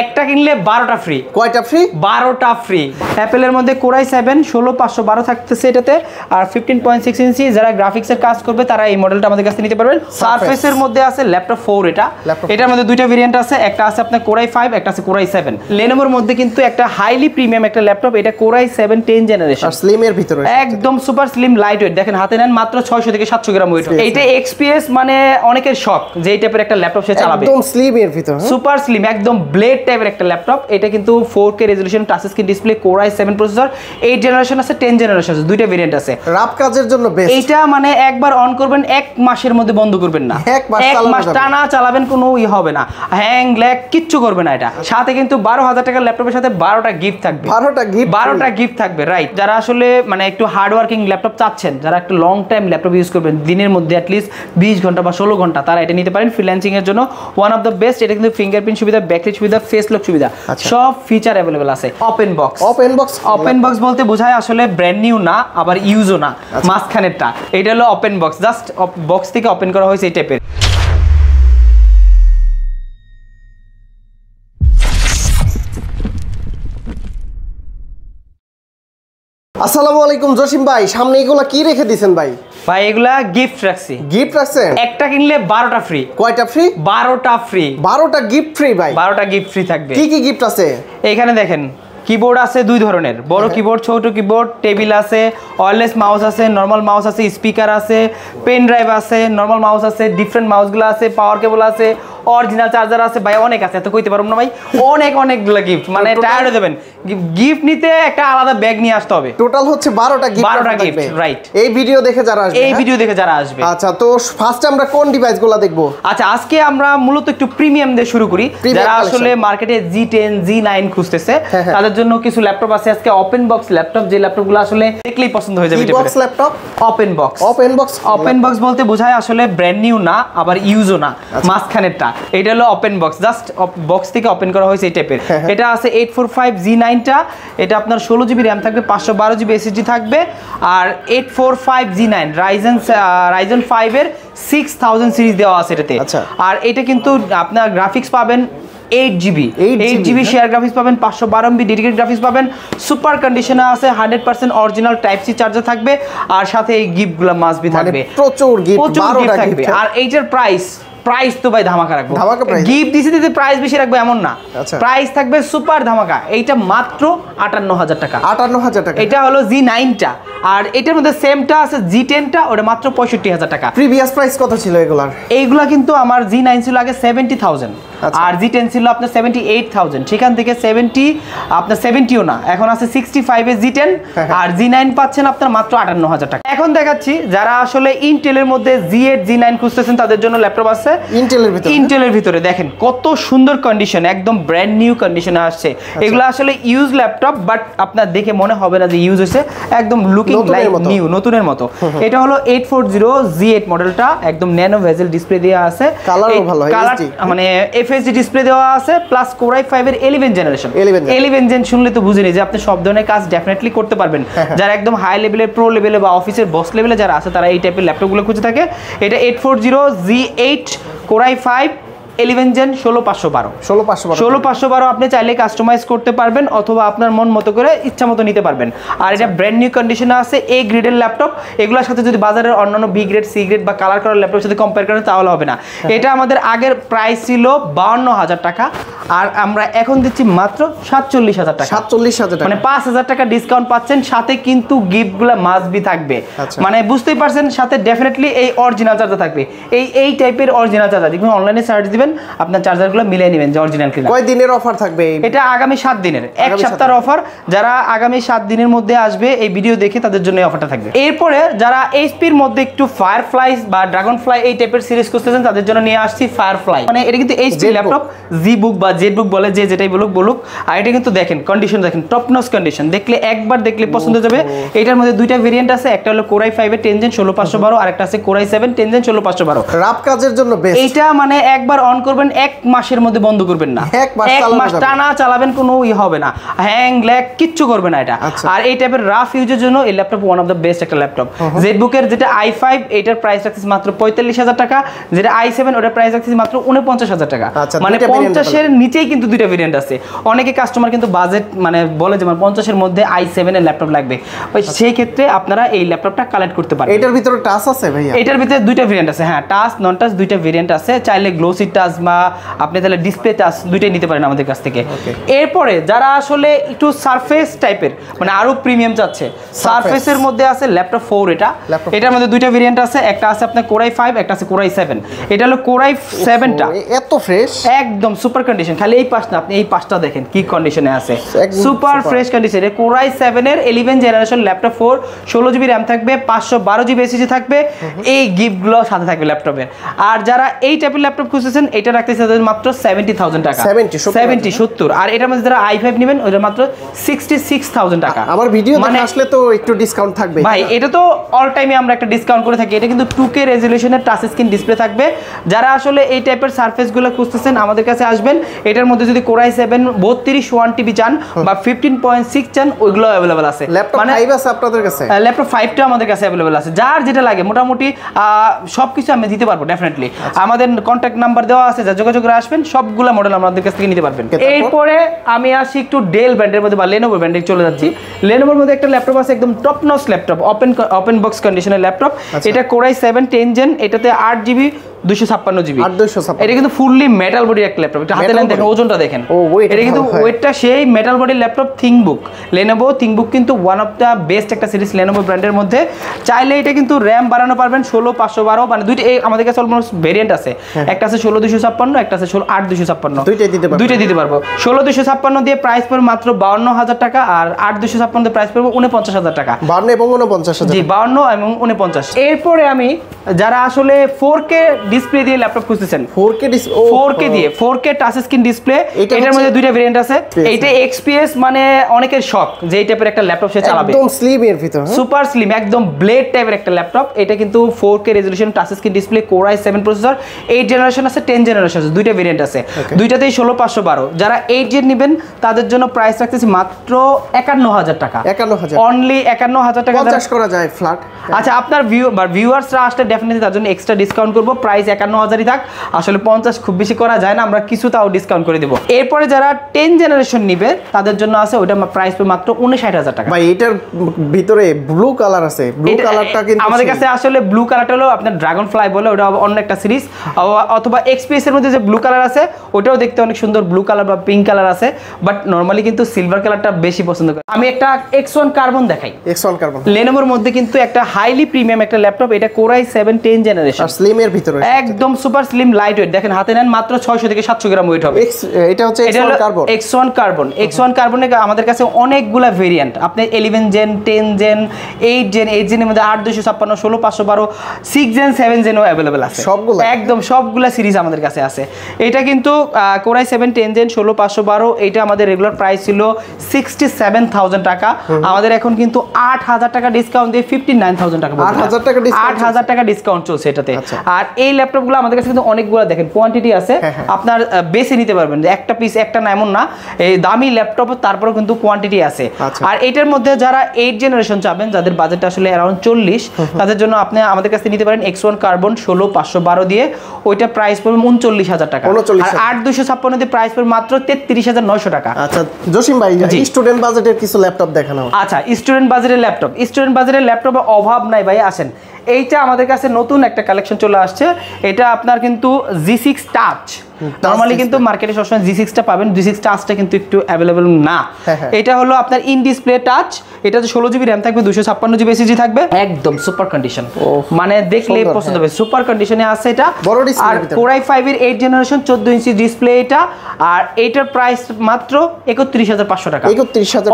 একটা কিনলে 12টা ফ্রি। কয়টা ফ্রি? 12টা ফ্রি। অ্যাপেলের মধ্যে কোরাই 7 16512 থাকতেছে এটাতে, আর 15.6 ইঞ্চি যারা গ্রাফিক্সের কাজ করবে তারা এই মডেলটা আমাদের কাছে নিতে পারবেন। সারফেসের মধ্যে আছে ল্যাপটপ 4 এটার মধ্যে দুইটা ভেরিয়েন্ট আছে, একটা আছে আপনার কোরাই 5, একটা আছে কোরাই 7। লেনোভোর মধ্যে কিন্তু একটা হাইলি প্রিমিয়াম একটা ল্যাপটপ, এটা কোরাই 7 10 জেনারেশন, আর স্লিম এর ভিতরে একদম সুপার স্লিম লাইট ওয়েট। দেখেন হাতে নেন মাত্র 600 থেকে 700 গ্রাম ওয়েট। এইটা এক্সপিএস মানে অনেকের শখ যে এই টাইপের একটা ল্যাপটপ সে চালাবে, একদম স্লিম এর ভিতর, সুপার স্লিম একদম ব্লেড টাইপের একটা ল্যাপটপ। এটা কিন্তু 4K resolution touch screen display, core i 7 processor, 8 generation আছে 10 জেনারেশন আছে, দুইটা ভেরিয়েন্ট আছে। রাফ কাজের জন্য বেস্ট। এইটা মানে একবার অন করবেন 1 মাসের মধ্যে বন্ধ করবেন না, 1 মাস টানা চালাবেন, কোনো হবে না, হ্যাং ল্যাগ কিচ্ছু করবে না। এটা সাথে কিন্তু 12,000 টাকার ল্যাপটপের সাথে 12টা গিফট থাকবে। 12টা গিফট থাকবে, রাইট। যারা আসলে মানে একটু হার্ড ওয়ার্কিং ল্যাপটপ চাচ্ছেন, যারা একটু লং টাইম ল্যাপটপ ইউজ করবেন দিনের মধ্যে অ্যাটলিস্ট 20 ঘন্টা বা 16 ঘন্টা, তারা এটা নিতে পারেন ফ্রিল্যান্সিং এর জন্য। One of the best. এটা কিন্তু ফিঙ্গারপ্রিন্ট সুবিধা, ব্যাকলাইট সুবিধা, ফেস লক সুবিধা, সব ফিচার অ্যাভেলেবল আছে। ওপেন বক্স বলতে বোঝায় আসলে ব্র্যান্ড নিউ না আবার ইউজও না, মাঝখানেরটা। এটা হলো ওপেন বক্স, জাস্ট বক্স থেকে ওপেন করা হয়েছে এই টাইপের। আসসালামু আলাইকুম জসিম ভাই, সামনে এগুলা কি রেখে দিয়েছেন ভাই? ভাই এগুলা গিফট রাখছি। গিফট রাখছেন? একটা কিনলে 12টা ফ্রি। কয়টা ফ্রি? 12টা ফ্রি। 12টা গিফট ফ্রি ভাই? 12টা গিফট ফ্রি থাকবে। কি কি গিফট আছে এখানে দেখেন? কিবোর্ড আছে দুই ধরনের, বড় কিবোর্ড, ছোট কিবোর্ড, টেবিল আছে, ওয়্যারলেস মাউস আছে, নরমাল মাউস আছে, স্পিকার আছে, পেন ড্রাইভ আছে, নরমাল মাউস আছে, ডিফারেন্ট মাউসগুলো আছে, পাওয়ার কেবল আছে, অরিজিনাল চার্জার আছে। ভাই অনেক আছে, এত কইতে পারবো না ভাই, অনেকগুলো গিফট, মানে টায়ার্ড হয়ে যাবেন। গিফট নিতে একটা আলাদা ব্যাগ নিয়ে আসতে হবে। টোটাল হচ্ছে 12টা গিফট, রাইট। এই ভিডিও দেখে যারা আসবে, আচ্ছা তো ফার্স্ট আমরা কোন ডিভাইসগুলো দেখবো? আচ্ছা আজকে আমরা মূলত একটু প্রিমিয়াম দিয়ে শুরু করি। যারা আসলে মার্কেটে G10 G9 খুঁজতেছে তাদের জন্য কিছু ল্যাপটপ আছে আজকে, ওপেন বক্স ল্যাপটপ, যে ল্যাপটপগুলো আসলে দেখলেই পছন্দ হয়ে যাবে। বক্স ল্যাপটপ, ওপেন বক্স বলতে বোঝায় আসলে ব্র্যান্ড নিউ না আবার ইউজও না, মাঝখানেরটা। এটা হলো ওপেন বক্স, জাস্ট বক্স থেকে ওপেন করা হয়েছে এই টাইপের। এটা আছে 845 G9 টা, এটা আপনার 16 জিবি র্যাম থাকবে, 512 জিবি এসএসডি থাকবে। আর 845 G9 রাইজেন 5 এর 6000 সিরিজ দেওয়া আছে এটাতে। আর এটা কিন্তু আপনার গ্রাফিক্স পাবেন 8 জিবি শেয়ার গ্রাফিক্স পাবেন, 512 MB ডেডিকেটেড গ্রাফিক্স পাবেন, সুপার কন্ডিশনে আছে, 100% অরিজিনাল টাইপ সি চার্জার থাকবে, আর সাথে এই গিফটগুলো মাস্ট বি থাকবে, প্রচুর গিফট থাকবে। আর এইটার প্রাইস তো ভাই ধামাকা রাখবো, গিফট দিতে প্রাইস বেশি রাখবো এমন না, প্রাইস থাকবে সুপার ধামাকা। এইটা মাত্র 58,000 টাকা। 58,000 টাকা। এটা হলো G9 টা, আর এটার মধ্যে সেমটা আছে G10 টা, ওটা মাত্র 65,000 টাকা। প্রিভিয়াস প্রাইস কত ছিল এগুলার? এইগুলা কিন্তু আমার G9 ছিল আগে 70,000, আর G10 ছিল আপনার 78,000, সেখান থেকে 70 আপনার 70ও না, এখন আছে 65 এর G10, আর G9 পাচ্ছেন আপনার মাত্র 58,000 টাকা। এখন দেখাচ্ছি যারা আসলে ইন্টেলের মধ্যে G8 G9 খুঁজতেছেন তাদের জন্য ল্যাপটপ আছে ইন্টেলের ভিতরে। দেখেন কত সুন্দর কন্ডিশন, একদম ব্র্যান্ড নিউ কন্ডিশনে আসছে। এগুলো আসলে ইউজ ল্যাপটপ, বাট আপনার দেখে মনে হবে না যে ইউজ হয়েছে, একদম লুকিং লাইক নিউ, নতুনের মতো। এটা হলো 840 G8 মডেলটা, একদম ন্যানো ভেজেল ডিসপ্লে দেওয়া আছে, কালারও ভালো, মানে FHD ডিসপ্লে দেওয়া আছে, প্লাস কোরাই 5 এর 11 জেনারেশন। 11 জেন শুনলে তো বুঝেনি যে আপনি সব ধরনের কাজ ডেফিনেটলি করতে পারবেন। যারা একদম হাই লেভেলের, প্রো লেভেলে বা অফিসের বস লেভেলে যারা আছে তারা এই টাইপের ল্যাপটপগুলো খুঁজে থাকে। এটা 840 G8 কোরাই 5 11 জেন 16512 আপনি চাইলে কাস্টমাইজ করতে পারবেন, অথবা আপনার মন মতো করে ইচ্ছা মতো নিতে পারবেন। আর এটা ব্র্যান্ড নিউ কন্ডিশনে আছে, A গ্রেডের ল্যাপটপ। এগুলোর সাথে যদি বাজারের অন্যান্য B গ্রেড, C গ্রেড বা কালার করার ল্যাপটপের সাথে কম্পেয়ার করেন তাহলে হবে না। এটা আমাদের আগের প্রাইস ছিল 52,000 টাকা, আর আমরা এখন দিচ্ছি মাত্র 47,000 টাকা। 47,000 টাকা, মানে 5,000 টাকা ডিসকাউন্ট পাচ্ছেন, সাথে কিন্তু গিফটগুলো মাস্ট বি থাকবে। মানে বুঝতেই পারছেন, সাথে ডেফিনেটলি এই অরিজিনাল চার্জার থাকবে, এই টাইপের অরিজিনাল চার্জার। দেখুন অনলাইনে সার্চ দিবেন, আপনার চার্জারগুলো মিলিয়ে নেবেন যে অরিজিনাল কিনা। কয় দিনের অফার থাকবে? এটা আগামী 7 দিনের, এক সপ্তাহের অফার। যারা আগামী 7 দিনের মধ্যে আসবে এই ভিডিও দেখে তাদের জন্য এই অফারটা থাকবে। এরপরে যারা এইচপির মধ্যে একটু ফায়ারফ্লাই বা ড্রাগনফ্লাই এই টাইপের সিরিজ খুঁজতেছেন তাদের জন্য নিয়ে আসছি ফায়ারফ্লাই। মানে এটা কিন্তু এইচপি ল্যাপটপ, জি বুক বা জেড বুক বলে, যে যেটাই বলুক। আর এটা কিন্তু দেখেন কন্ডিশন, দেখেন টপ নচ কন্ডিশন, দেখলে একবার দেখলে পছন্দ হয়ে যাবে। এটার মধ্যে দুইটা ভেরিয়েন্ট আছে, একটা হলো কোরাই 5 এর 10 জেন 16512, আর একটা আছে কোরাই 7 10 জেন 16512। রাফ কাজের জন্য বেস্ট। এটা মানে একবার অন করবেন 1 মাসের মধ্যে বন্ধ করবেন না, 1 মাস টানা চালাবেন, কোনো হবে না, হ্যাং ল্যাগ কিচ্ছু করবে না এটা। আর এই টাইপের রাফ ইউজের জন্য এই laptop one of the best একটা ল্যাপটপ। জেটবুকের যেটা i5 এটার প্রাইস রাখতেছি মাত্র 45,000 টাকা, যেটা i7 ওটার প্রাইস রাখতেছি মাত্র 49,000 টাকা। মানে 50 এর নিচেই কিন্তু দুইটা ভেরিয়েন্ট আছে। অনেকে কাস্টমার কিন্তু বাজেট মানে বলে যে 50 এর মধ্যে i7 এর ল্যাপটপ লাগবে, সেই ক্ষেত্রে আপনারা এই ল্যাপটপটা কালেক্ট করতে পারেন। এটার ভিতরে টাচ আছে ভাইয়া? এটার ভিতরে দুইটা ভেরিয়েন্ট আছে, হ্যাঁ, টাচ নন টাচ দুইটা ভেরিয়েন্ট আছে। চাইলে গ্লোসি টাচ বা আপনি তাহলে ডিসপ্লে টাচ দুইটাই নিতে পারেন আমাদের কাছ থেকে। এরপরে যারা আসলে একটু সারফেস টাইপের মানে আরো প্রিমিয়াম চাচ্ছে, সারফেসের মধ্যে আছে ল্যাপটপ 4। এটার মধ্যে দুইটা ভেরিয়েন্ট আছে, একটা আছে আপনার Core i5, একটা আছে Core i7। এটা হলো Core i7 টা এত ফ্রেশ, একদম সুপার কন্ডিশন। খালি এই পাশটা আপনি এই পাশটা দেখেন কি কন্ডিশনে আছে, সুপার ফ্রেশ কন্ডিশনে। Core i7 এর 11 জেনারেশন ল্যাপটপ 4, 16GB RAM থাকবে, 512GB SSD থাকবে, এই গিফটগুলো সাথে থাকবে ল্যাপটপের। আর যারা এই টাইপের ল্যাপটপ খুঁজছেন এটা রাখতেছে মাত্র 70,000 টাকা, 70। আর এটার মধ্যে যারা i5 নেবেন ওটা মাত্র 66,000 টাকা। আমার ভিডিও দেখে আসলে তো একটু ডিসকাউন্ট থাকবে ভাই, এটা তো অল টাইমে আমরা একটা ডিসকাউন্ট করে থাকি। এটা কিন্তু 2K রেজোলিউশনের টাচ স্ক্রিন ডিসপ্লে থাকবে। যারা আসলে এই টাইপের সারফেসগুলো খুঁজতেছেন আমাদের কাছে আসবেন। এটার মধ্যে যদি Core i7 32 1TB চান বা 15.6 চান ওইগুলো अवेलेबल আছে। ল্যাপটপ 5 আছে আপনাদের কাছে? ল্যাপটপ 5টা আমাদের কাছে अवेलेबल আছে। যার যেটা লাগে মোটামুটি সবকিছু আমি দিতে পারবো ডেফিনেটলি। আমাদের কন্টাক্ট নাম্বার দেওয়া আছে, যা যোগাযোগ করে আসবেন সবগুলা মডেল আমাদের কাছ থেকে নিতে পারবেন। এরপরে আমি আসি একটু ডেল ব্র্যান্ডের মধ্যে বা Lenovo ব্র্যান্ডে চলে যাচ্ছি। Lenovoর মধ্যে একটা ল্যাপটপ আছে একদম top notch laptop, open box কন্ডিশনের ল্যাপটপ। এটা Core i7 10 জেন, এটাতে 8GB 256GB। এটা কিন্তু ফুললি মেটাল বডির একটা ল্যাপটপ। এটা হাতে নেন দেখেন, ওজনটা দেখেন, এটা কিন্তু ওয়েটটা সেই মেটাল বডির ল্যাপটপ। থিংকবুক, Lenovo থিংকবুক কিন্তু ওয়ান অফ দ্য বেস্ট একটা সিরিজ Lenovo ব্র্যান্ডের মধ্যে। চাইলে এটা কিন্তু র্যাম বাড়ানো পারবেন 16512, মানে দুইটা আমাদের কাছে অলমোস্ট ভেরিয়েন্ট আছে। একটা আছে 16256, একটা আছে 8256, দুইটাই দিতে পারবো। 16256 দিয়ে প্রাইস পড়বে মাত্র 52,000 টাকা, আর 8256 দিয়ে প্রাইস পড়বে 49,000 টাকা। 52 এবং 49,000। জি, 52 এবং 49। এরপরে আমি যারা আসলে 4K ডিসপ্লে দিয়ে ল্যাপটপ খুঁজতেছেন, 4K দিয়ে 4K টাচ স্ক্রিন ডিসপ্লে, এটার মধ্যে দুইটা ভেরিয়েন্ট আছে। এইটা XPS, মানে অনেকের শখ যে এই টাইপের একটা ল্যাপটপ সে চালাবে, একদম স্লিম এর ভিতর, সুপার স্লিম, একদম ব্লেড টাইপের একটা ল্যাপটপ। এটা কিন্তু 4K resolution touch screen display, Core i7 processor, 8 generation আছে, 10 জেনারেশন আছে, দুইটা ভেরিয়েন্ট আছে, দুইটাতেই 16512। যারা 8 জেন নেবেন তাদের জন্য প্রাইস রাখতেছি মাত্র 51,000 টাকা, 51,000 অনলি 51,000 টাকা। 50 করা যায় ফ্ল্যাট। আচ্ছা, আপনার ভিউয়ার্সরা আসলে ডেফিনেটলি তার জন্য এক্সট্রা ডিসকাউন্ট করব, প্রাইস 51,000ই থাক। আসলে 50 খুব বেশি করা যায় না, আমরা কিছু তাও ডিসকাউন্ট করে দেব। এরপরে যারা 10 জেনারেশন নিবে তাদের জন্য আছে ওটা প্রাইস মাত্র 59,000 টাকা। ভাই এটার ভিতরে ব্লু কালার আছে, ব্লু কালারটা কিন্তু আমাদের কাছে আসলে ব্লু কালারটা হলো আপনার ড্রাগন ফ্লাই বলে, ওটা অন্য একটা সিরিজ। অথবা XPS এর মধ্যে যে ব্লু কালার আছে ওটাও দেখতে অনেক সুন্দর, ব্লু কালার বা পিঙ্ক কালার আছে, বাট নরমালি কিন্তু সিলভার কালারটা বেশি পছন্দ করি। আমি একটা X1 কার্বন দেখাই। X1 কার্বন Lenovoর মধ্যে কিন্তু একটা হাইলি প্রিমিয়াম একটা ল্যাপটপ। এটা Core i7 10 জেনারেশন, আর স্লিম এর ভিতরে একদম সুপার স্লিম লাইট ওয়েট। দেখেন হাতে নেন মাত্র 600 থেকে 700 গ্রাম ওয়েট হবে। এটা হচ্ছে X1 কার্বন। X1 কার্বনের আমাদের কাছে অনেকগুলা ভেরিয়েন্ট, আপনি 11 জেন, 10 জেন, 8 জেন, 8 জেনের মধ্যে 8256, 16512, 6 জেন, 7 জেনও अवेलेबल আছে, সবগুলা একদম সবগুলা সিরিজ আমাদের কাছে আছে। এটা কিন্তু Core i7 10 জেন 16512, এটা আমাদের রেগুলার প্রাইস ছিল 67,000 টাকা। আমাদের এখন কিন্তু 8,000 টাকা ডিসকাউন্ট দিয়ে 59,000 টাকা, 8,000 টাকা ডিসকাউন্ট চলছে এটাতে। আর এই ল্যাপটপগুলো আমাদের কাছে কিন্তু অনেকগুলো দেখেন কোয়ান্টিটি আছে, আপনার বেশি নিতে পারবেন, একটা পিস একটা না এমন না, এই দামি ল্যাপটপ তারপরেও কিন্তু কোয়ান্টিটি আছে। আর এটার মধ্যে যারা 8 জেনারেশন চাবেন, যাদের বাজেট আসলে অ্যারাউন্ড 40, তাদের জন্য আপনি আমাদের কাছে নিতে পারেন X1 কার্বন 16512 দিয়ে, ওইটা প্রাইস পড়বে 39,000 টাকা। আর 8256 দিয়ে প্রাইস পড়বে মাত্র 33,900 টাকা। আচ্ছা জসিম ভাই, স্টুডেন্ট বাজেটের কিছু ল্যাপটপ দেখানো। আচ্ছা, স্টুডেন্ট বাজেটের ল্যাপটপে অভাব নাই ভাই, আসেন। এইটা আমাদের কাছে নতুন একটা কালেকশন চলে আসছে, এটা আপনার কিন্তু G6 টাচ। নরমালি কিন্তু মার্কেটে সবসময় G6 টা পাবেন, G6 টাচটা কিন্তু একটু অ্যাভেলেবল না। এটা হলো আপনার ইন ডিসপ্লে টাচ, এটাতে 16GB RAM থাকবে, 256GB SSD থাকবে, একদম সুপার কন্ডিশন, মানে দেখলেই পছন্দ হবে, সুপার কন্ডিশনে আছে এটা। আর Core i5 এর 8 জেনারেশন 14 ইঞ্চি ডিসপ্লে এটা, আর এটার প্রাইস মাত্র 31,500 টাকা,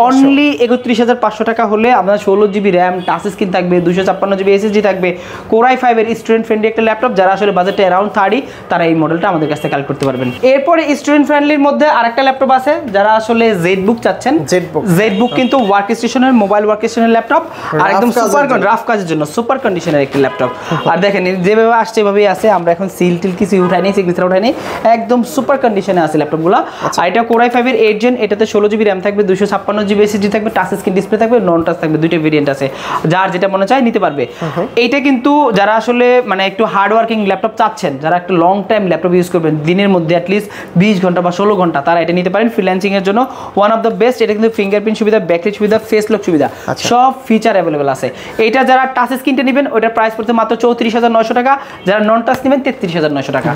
অনলি 31,500 টাকা হলে আপনার 16GB RAM, টাচ স্ক্রিন থাকবে, 256GB SSD থাকবে, Core i5 এর স্টুডেন্ট ফ্রেন্ডলি একটা ল্যাপটপ। যারা আসলে বাজেটে অ্যারাউন্ড 30, তারা এই মডেলটা আমাদের কাছে কালেক্ট করতে করতে পারবেন। এরপরে স্টুডেন্ট ফ্রেন্ডলির মধ্যে আরেকটা ল্যাপটপ আছে, যারা আসলে জেডবুক চাচ্ছেন। জেডবুক কিন্তু ওয়ার্ক স্টেশনের মোবাইল ওয়ার্ক স্টেশনের ল্যাপটপ, আর একদম সুপার রাফ কাজের জন্য সুপার কন্ডিশনের একটি ল্যাপটপ। আর দেখেন যেভাবে আসছে এভাবেই আছে, আমরা এখন সিল টিল কিছু উঠাইনি, সিগনেচার উঠাইনি, একদম সুপার কন্ডিশনে আছে ল্যাপটপগুলো। আর এটা কোরাই 5 এর 8 জেন, এটাতে 16 জিবি র্যাম থাকবে, 256 জিবি এসএসডি থাকবে, টাচ স্ক্রিন ডিসপ্লে থাকবে, নন টাচ থাকবে, দুইটা ভেরিয়েন্ট আছে, যার যেটা মনে চায় নিতে পারবে। এইটা কিন্তু যারা আসলে মানে একটু হার্ড ওয়ার্কিং ল্যাপটপ চাচ্ছেন, যারা একটু লং টাইম ল্যাপটপ ইউজ করবেন, দিনের মধ্যে অ্যাটলিস্ট 20 ঘন্টা বা 16 ঘন্টা, তারা এটা নিতে পারেন ফ্রিল্যান্সিং এর জন্য। One of the best. এটা কিন্তু ফিঙ্গারপ্রিন্ট সুবিধা, ব্যাকলাইট সুবিধা, ফেস লক সুবিধা, সব ফিচার অ্যাভেলেবল আছে। এটা যারা টাচ স্ক্রিনটা নেবেন ওটার প্রাইস পড়তে মাত্র 34,900 টাকা, যারা নন টাচ নেবেন 33,900 টাকা।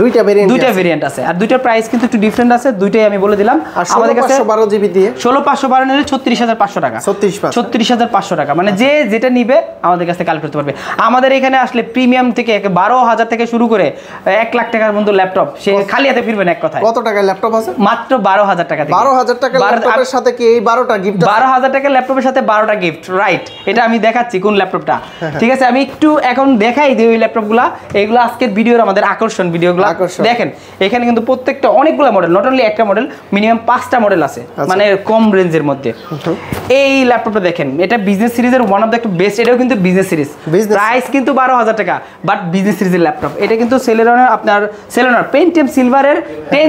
দুইটা ভেরিয়েন্ট আছে, আর দুইটার প্রাইস কিন্তু একটু ডিফারেন্ট আছে, দুইটাই আমি বলে দিলাম। আমাদের কাছে 512 জিবি দিয়ে 16512 নিলে 36,500 টাকা, 36,500 টাকা, মানে যে যেটা নিবে আমাদের কাছে কালেক্ট করতে পারবে। আমাদের এখানে আসলে প্রিমিয়াম থেকে 12,000 থেকে শুরু করে 1 লাখ টাকার পর্যন্ত ল্যাপটপ, সে খালি হাতে ফিরবেন এক কথায়। কত টাকার ল্যাপটপ আছে? মাত্র 12,000 টাকা থেকে। 12,000 টাকার ল্যাপটপের সাথে কি এই 12টা গিফট? 12,000 টাকার ল্যাপটপের সাথে 12টা গিফট, রাইট। এটা আমি দেখাচ্ছি কোন ল্যাপটপটা, ঠিক আছে? আমি একটু এখন দেখাই দিই ওই ল্যাপটপগুলো। এইগুলো আজকের ভিডিওর আমাদের আকর্ষণ ভিডিওগুলো। দেখেন এখানে কিন্তু প্রত্যেকটা অনেকগুলো মডেল, নট অনলি একটা মডেল, মিনিমাম 5টা মডেল আছে, মানে কম রেঞ্জের মধ্যে। এই ল্যাপটপটা দেখেন, এটা বিজনেস সিরিজের ওয়ান অফ দ্য বেস্ট। এটাও কিন্তু বিজনেস সিরিজ, প্রাইস কিন্তু 12,000 টাকা, বাট বিজনেস সিরিজের ল্যাপটপ। এটা কিন্তু সেলেরনের আপনার সেলেরন পেন্টিয়াম সিলভারের 10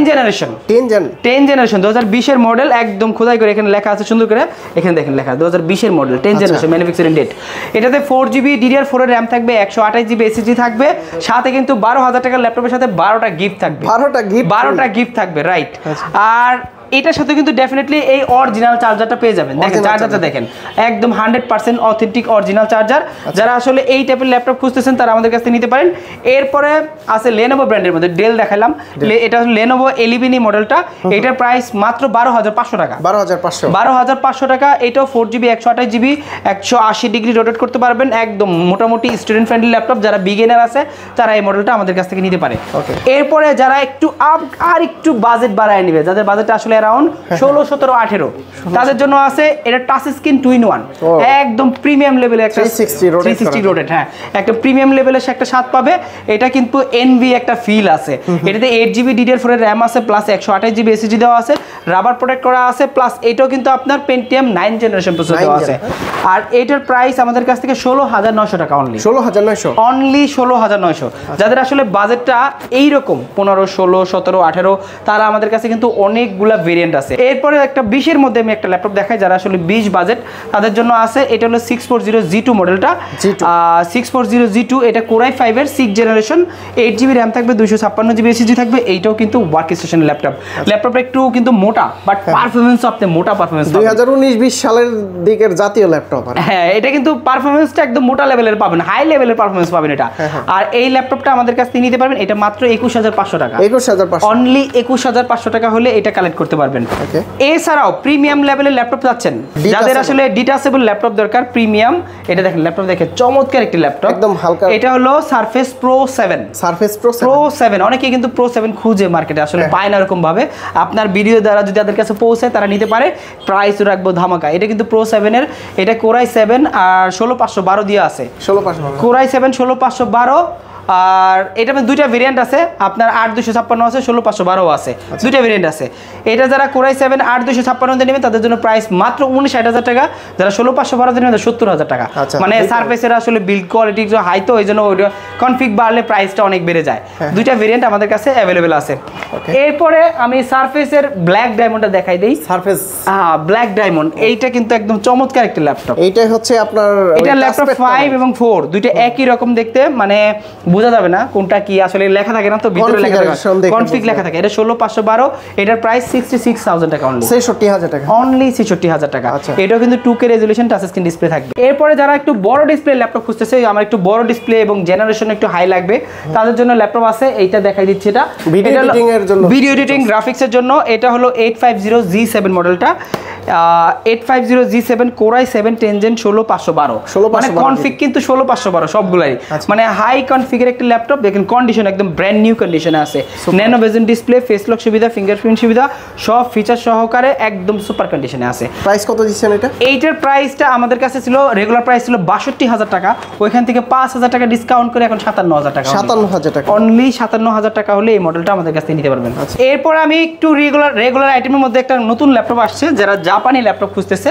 জেনারেশন 2020 এর মডেল, একদম খোদাই করে এখানে লেখা আছে সুন্দর করে। এখানে দেখেন লেখা 2020 এর মডেল, 10 জেনারেশন, ম্যানুফ্যাকচারিং ডেট। এটাতে 4 জিবি DDR4 এর র্যাম থাকবে, 128 জিবি এসএসডি থাকবে, সাথে কিন্তু 12,000 টাকার ল্যাপটপের সাথে 12টা গিফট থাকবে। 12টা গিফট থাকবে, রাইট। আর এটার সাথে কিন্তু ডেফিনেটলি এই অরিজিনাল চার্জারটা পেয়ে যাবেন। দেখেন চার্জারটা দেখেন, একদম 100% অথেন্টিক অরিজিনাল চার্জার। যারা আসলে এই টাইপের ল্যাপটপ খুঁজতেছেন তারা আমাদের কাছ থেকে নিতে পারেন। এরপরে আছে লেনোভো ব্র্যান্ডের মধ্যে ডেল দেখালাম, এটা হলো লেনোভো এলিভিনি মডেলটা। এটার প্রাইস মাত্র 12,500 টাকা, 12,500 টাকা। এটাও 4 জিবি 128 জিবি 180 ডিগ্রি রোটেট করতে পারবেন, একদম মোটামুটি স্টুডেন্ট ফ্রেন্ডলি ল্যাপটপ। যারা বিগিনার আছে তারা এই মডেলটা আমাদের কাছ থেকে নিতে পারে। এরপরে যারা একটু আর একটু বাজেট বাড়ায় নেবে, যাদের বাজেটটা আসলে অ্যারাউন্ড 16, 17, 18, তাদের জন্য আছে এটা টাচ স্ক্রিন 2-in-1, একদম প্রিমিয়াম লেভেলের একটা 360 রোটেট। হ্যাঁ, একটা প্রিমিয়াম লেভেলের একটা স্বাদ পাবে। এটা কিন্তু এনভি একটা ফিল আছে। এটাতে 8 জিবি DDR4 এর র্যাম আছে, প্লাস 128 জিবি এসএসডি দেওয়া আছে, রাবার প্রোটেক্ট করা আছে, প্লাস এটাও কিন্তু আপনার পেন্টিয়াম 9 জেনারেশন প্রসেসর দেওয়া আছে। আর এটার প্রাইস আমাদের কাছ থেকে 16,900 টাকা অনলি, 16,900। যাদের আসলে বাজেটটা এইরকম 15, 16, 17, 18, তারা আমাদের কাছে কিন্তু অনেকগুলা ভেরিয়েন্ট আছে। এরপরে একটা 20 এর মধ্যে আমি একটা ল্যাপটপ দেখাই, যারা আসলে 20 বাজেট তাদের জন্য আছে। এটা হলো 640G2 মডেলটা, 640G2। এটা কোরাই 5 এর 6 জেনারেশন, 8 জিবি র্যাম থাকবে, 256 জিবি এসএসডি থাকবে। এইটাও কিন্তু ওয়ার্ক স্টেশন ল্যাপটপ। ল্যাপটপটা একটু কিন্তু মোটা, বাট পারফরম্যান্সও আপনি মোটা পারফরম্যান্স 2019-20 সালের দিকের জাতীয় ল্যাপটপ। হ্যাঁ, এটা কিন্তু পারফরম্যান্সটা একদম মোটা লেভেলের পাবেন, হাই লেভেলের পারফরম্যান্স পাবেন এটা। আর এই ল্যাপটপটা আমাদের কাছ থেকে নিতে পারবেন। এটা মাত্র 21,500 টাকা, অনলি 21,500 টাকা হলে এটা কালেক্ট করতে পারবেন। এছাড়াও প্রিমিয়াম লেভেলের ল্যাপটপ চাচ্ছেন, যাদের আসলে ডিটাচেবল ল্যাপটপ দরকার প্রিমিয়াম, এটা দেখেন ল্যাপটপ দেখেন চমৎকার একটি ল্যাপটপ, একদম হালকা। এটা হলো সারফেস প্রো 7। অনেকেই কিন্তু প্রো 7 খুঁজে মার্কেটে, আসলে পায় না এরকম ভাবে। আপনার ভিডিও দ্বারা যদি তাদের কাছে পৌঁছায় তারা নিতে পারে, প্রাইস রাখবো ধামাকা। এটা কিন্তু প্রো 7 এর, এটা কোরাই 7 আর 16,512 দিয়ে আছে, কোরাই 7 16,512। আর এটা দুইটা ভেরিয়েন্ট আছে, আপনার 8,256 আছে, 16,512 আছে, দুইটা ভেরিয়েন্ট আছে। এটা যারা কোরাই 7 8,256 দিয়ে নেবেন তাদের জন্য প্রাইস মাত্র 59,000 টাকা, যারা 16,512 দিয়ে নেবেন 70,000 টাকা। মানে সারফেসের আসলে বিল্ড কোয়ালিটি হাই, তো ওই জন্য কনফিগ বাড়লে প্রাইসটা অনেক বেড়ে যায়। দুইটা ভেরিয়েন্ট আমাদের কাছে অ্যাভেলেবেল আছে। এরপরে আমি সারফেসের ব্ল্যাক ডায়মন্ডটা দেখাই দেই। সারফেস ব্ল্যাক ডায়মন্ড, এইটা কিন্তু একদম চমৎকার একটা ল্যাপটপ। এইটাই হচ্ছে আপনার, এটা ল্যাপটপ 5 এবং 4 দুইটা একই রকম দেখতে, মানে বোঝা যাবে না কোনটা কি, আসলে লেখা থাকে না তো ভিতরে লেখা থাকে, কনফিগ লেখা থাকে। এটা 16,512, এটার প্রাইস 66,000 টাকা অনলি, 66,000 টাকা অনলি, 66,000 টাকা। এটাও কিন্তু 2K resolution touch screen display থাকবে। এরপরে যারা একটু বড় ডিসপ্লে ল্যাপটপ খুঁজতেছে, আমার একটু বড় ডিসপ্লে এবং জেনারেশন একটু হাই লাগবে, তাদের জন্য ল্যাপটপ আছে। এইটা দেখাই দিচ্ছি, এটা ভিডিও এডিটিং এর জন্য, ভিডিও এডিটিং গ্রাফিক্সের জন্য। এটা হলো 850G7 মডেলটা। 850G7 Core i7 10 Gen 16512 মানে কনফিগ কিন্তু 16512 সবগুলাই মানে হাই কনফিগের একটা ল্যাপটপ দেখেন কন্ডিশন একদম ব্র্যান্ড নিউ কন্ডিশনে আছে nano vision display face lock সুবিধা ফিঙ্গারপ্রিন্ট সুবিধা সব ফিচার সহকারে একদম সুপার কন্ডিশনে আছে প্রাইস কত দিচ্ছেন এটা এইটার প্রাইসটা আমাদের কাছে ছিল রেগুলার প্রাইস ছিল 62000 টাকা ওইখান থেকে 5000 টাকা ডিসকাউন্ট করে এখন 57000 টাকা 57000 টাকা অনলি 57000 টাকা হলে এই মডেলটা আমাদের কাছ থেকে নিতে পারবেন এরপর আমি একটু রেগুলার আইটেমের মধ্যে একটা নতুন ল্যাপটপ আসছে যারা জাপানি ল্যাপটপ খুঁজতেছে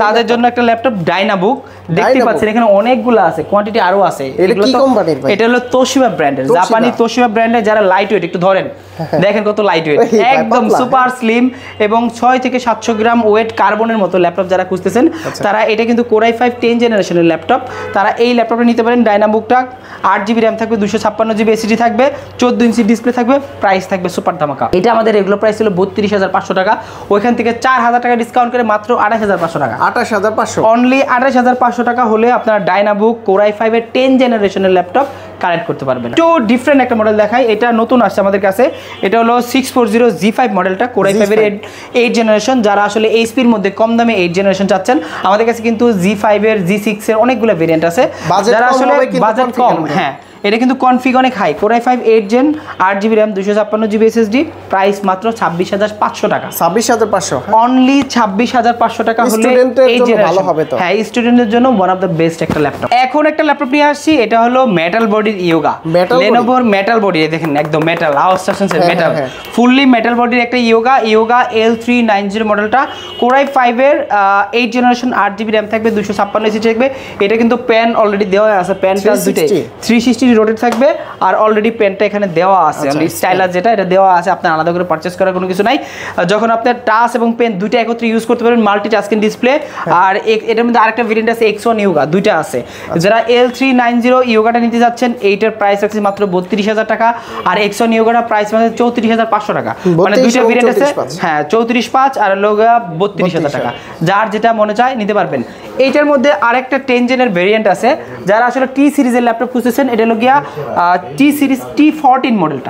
তাদের জন্য একটা ল্যাপটপ ডাইনাবুক দেখতে পাচ্ছেন এখানে অনেকগুলো আছে কোয়ান্টিটি আরো আছে এগুলো কি কোম্পানির ভাই এটা হলো তোশিবা ব্র্যান্ডের জাপানি তোশিবা ব্র্যান্ডের যারা লাইট ওয়েট একটু ধরেন দেখেন কত লাইট ওয়েট একদম সুপার স্লিম এবং 6 থেকে 700 গ্রাম ওয়েট কার্বনের মতো ল্যাপটপ যারা খুঁজতেছেন তারা এটা কিন্তু Core i5 10 জেনারেশনের ল্যাপটপ তারা এই ল্যাপটপটা নিতে পারেন ডাইনাবুকটা 8GB RAM থাকবে 256GB SSD থাকবে 14 ইঞ্চি ডিসপ্লে থাকবে প্রাইস থাকবে সুপার ধামাকা এটা আমাদের রেগুলার প্রাইস ছিল 32500 টাকা ওইখান থেকে 4000 টাকা ডিসকাউন্ট করে মাত্র 28500 টাকা 28500 অনলি 28500 টাকা হলে আপনারা ডাইনাবুক Core i5 এর 10 জেনারেশনের ল্যাপটপ কালেক্ট করতে পারবেন একটু ডিফারেন্ট একটা মডেল দেখাই এটা নতুন আসছে আমাদের কাছে এটা হলো 640G5 মডেলটা Core i5 এর 8 জেনারেশন যারা আসলে HP এর মধ্যে কম দামে 8 জেনারেশন চাচ্ছেন আমাদের কাছে কিন্তু G5 এর G6 এর অনেকগুলো ভেরিয়েন্ট আছে যারা আসলে বাজেট কম হ্যাঁ এটা কিন্তু কনফিগ অনেক high Core i5 8 gen 8GB RAM 256GB SSD price মাত্র 26500 টাকা 26500 অনলি 26500 টাকা হলে এই যে ভালো হবে তো হ্যাঁ স্টুডেন্টদের জন্য ওয়ান অফ দ্য বেস্ট একটা ল্যাপটপ এখন একটা ল্যাপটপ নিয়ে আসছি এটা হলো মেটাল বডির ইয়োগা Lenovoর মেটাল বডি দেখেন একদম মেটাল আওয়াজটা শুনছেন মেটাল ফুললি মেটাল বডির একটা ইয়োগা L390 মডেলটা Core i5 এর 8 জেনারেশন 8GB RAM থাকবে 256GB থাকবে এটা কিন্তু পেন অলরেডি দেওয়া আছে পেন প্লাস দুইটাই 360 রোটেট থাকবে আর অলরেডি পেনটা এখানে দেওয়া আছে স্টাইলার যেটা এটা দেওয়া আছে আপনি আলাদা করে পারচেজ করার কোনো কিছু নাই যখন আপনি টাচ এবং পেন দুইটা একত্রে ইউজ করতে পারবেন মাল্টিটাস্কিং ডিসপ্লে আর এটার মধ্যে আরেকটা ভেরিয়েন্ট আছে X1 ইয়োগা দুইটা আছে যারা L390 ইয়োগাটা নিতে যাচ্ছেন এইটার প্রাইস আছে মাত্র 32000 টাকা আর X1 ইয়োগাটা প্রাইস মানে 34500 টাকা মানে দুইটা ভেরিয়েন্ট আছে হ্যাঁ 345 আর লোগা 32000 টাকা যার যেটা মনে চায় নিতে পারবেন এইটার মধ্যে আরেকটা 10 জেনের ভেরিয়েন্ট আছে যারা আসলে টি সিরিজের ল্যাপটপ খুঁজতেছেন এটা লগিয়া টি সিরিজ T14 মডেলটা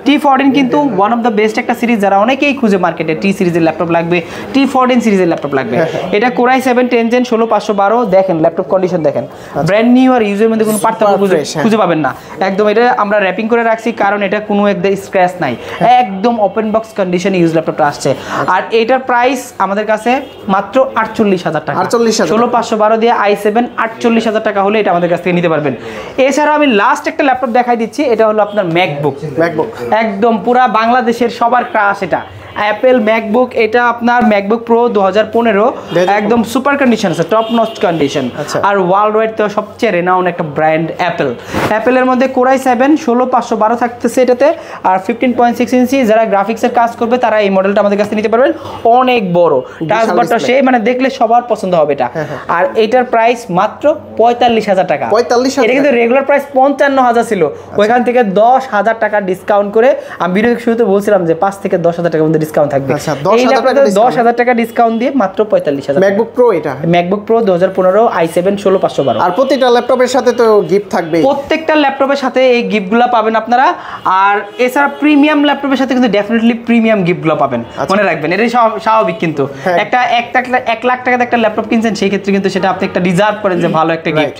T14 কিন্তু ওয়ান অফ দ্য বেস্ট একটা সিরিজ যারা অনেকেই খুঁজে মার্কেটে টি সিরিজের ল্যাপটপ লাগবে T14 সিরিজের ল্যাপটপ লাগবে এটা Core i7 10 জেন 16512 দেখেন ল্যাপটপ কন্ডিশন দেখেন ব্র্যান্ড নিউ আর ইউজের মধ্যে কোনো পার্থক্য খুঁজে পাবেন না একদম এটা আমরা র‍্যাপিং করে রাখছি কারণ এটা কোনো একদম স্ক্র্যাচ নাই একদম ওপেন বক্স কন্ডিশনে ইউজ ল্যাপটপটা আসছে আর এটার প্রাইস আমাদের কাছে মাত্র 48000 টাকা 16512 দিয়ে i7 48000 টাকা হলে এটা আমাদের কাছ থেকে নিতে পারবেন এছাড়া আমি লাস্ট একটা ল্যাপটপ দেখাই দিচ্ছি এটা হলো আপনার ম্যাকবুক একদম পুরা বাংলাদেশের সবার ক্রাশ এটা অ্যাপেল ম্যাকবুক এটা আপনার ম্যাকবুক প্রো 2015 একদম সুপার কন্ডিশন আছে টপ নচ কন্ডিশন আর ওয়ার্ল্ড ওয়াইড তো সবচেয়ে রেনাউন্ড একটা ব্র্যান্ড অ্যাপেলের মধ্যে Core i7 16512 থাকতেছে এটাতে আর 15.6 ইঞ্চি যারা গ্রাফিক্সের কাজ করবে তারা এই মডেলটা আমাদের কাছে নিতে পারবেন অনেক বড় টাচ বারটা সেই মানে দেখলে সবার পছন্দ হবে এটা আর এটার প্রাইস মাত্র 45000 টাকা 45000 এটা কিন্তু রেগুলার প্রাইস 55000 ছিল ওইখান থেকে 10000 টাকা ডিসকাউন্ট করে আমি ভিডিওর শুরুতে বলছিলাম যে 5 থেকে 10000 টাকার মধ্যে ডিসকাউন্ট থাকবে এই ল্যাপটপে 10000 টাকা ডিসকাউন্ট দিয়ে মাত্র 45000 ম্যাকবুক প্রো এটা ম্যাকবুক প্রো 2015 i7 16512 আর প্রত্যেকটা ল্যাপটপের সাথে তো গিফট থাকবে প্রত্যেকটা ল্যাপটপের সাথে এই গিফটগুলো পাবেন আপনারা আর এছাড়া প্রিমিয়াম ল্যাপটপের সাথে কিন্তু ডেফিনেটলি প্রিমিয়াম গিফটগুলো পাবেন মনে রাখবেন এটাই স্বাভাবিক কিন্তু একটা 1 লাখ টাকাতে একটা ল্যাপটপ কিনছেন সেই ক্ষেত্রে কিন্তু সেটা আপনি একটা রিজার্ভ করেন যে ভালো একটা গিফট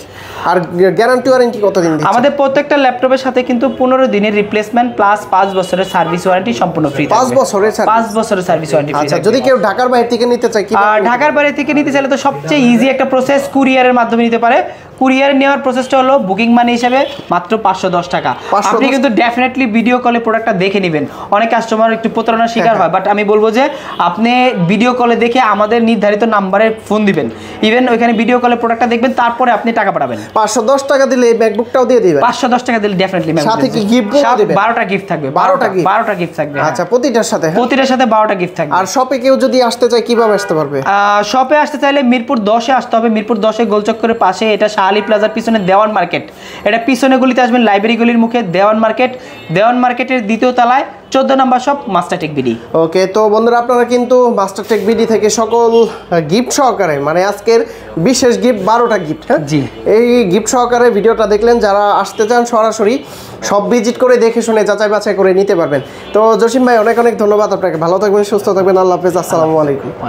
আর গ্যারান্টি ওয়ারেন্টি কতদিন দিচ্ছেন আমাদের প্রত্যেকটা ল্যাপটপের সাথে কিন্তু 15 দিনের রিপ্লেসমেন্ট প্লাস 5 বছরের সার্ভিস ওয়ারেন্টি সম্পূর্ণ ফ্রি থাকবে 5 বছরের 5 বছরের সার্ভিস ওয়ারেন্টি ফ্রি আচ্ছা যদি কেউ ঢাকার বাইরে থেকে নিতে চায় কি ঢাকার বাইরে থেকে নিতে চাইলে তো সবচেয়ে ইজি একটা প্রসেস কুরিয়ারের মাধ্যমে নিতে পারে কুরিয়ার নেওয়ার প্রসেসটা হলো বুকিং মানি হিসেবে মাত্র 510 টাকা আপনি কিন্তু ডেফিনেটলি ভিডিও কলে প্রোডাক্টটা দেখে নেবেন অনেক কাস্টমার একটু প্রতারণার শিকার হয় বাট আমি বলবো যে আপনি ভিডিও কলে দেখে আমাদের নির্ধারিত নম্বরে ফোন দিবেন ইভেন ওইখানে ভিডিও কলে প্রোডাক্টটা দেখবেন তারপরে আপনি টাকা পাঠাবেন 510 টাকা দিলে এই ম্যাকবুকটাও দিয়ে দিবেন 510 টাকা দিলে ডেফিনেটলি সাথে কি গিফটগুলো দিবেন 12টা গিফট থাকবে 12টা গিফট থাকবে আচ্ছা প্রতিটার সাথে 12টা গিফট থাকবে আর শপে কেউ যদি আসতে চায় কিভাবে আসতে পারবে শপে আসতে চাইলে মিরপুর 10 এ আসতে হবে মিরপুর 10 এ গোলচক্করের পাশে এটা শাহালি প্লাজার পিছনে দেওয়ান মার্কেট এটা পিছনে গলিতে আসবেন লাইব্রেরি গলির মুখে দেওয়ান মার্কেটের দ্বিতীয় তলায় 14 নম্বর শপ মাস্টারটেক বিডি ওকে তো বন্ধুরা আপনারা কিন্তু মাস্টারটেক বিডি থেকে সকল গিফট সহকারে মানে আজকের বিশেষ গিফট 12টা গিফট হ্যাঁ জি এই গিফট সহকারে ভিডিওটা দেখলেন যারা আসতে চান সরাসরি সব ভিজিট করে দেখে শুনে যাচাই বাছাই করে নিতে পারবেন তো জসিম ভাই অনেক অনেক ধন্যবাদ আপনাকে ভালো থাকবেন সুস্থ থাকবেন আল্লাহ হাফেজ আসসালামু আলাইকুম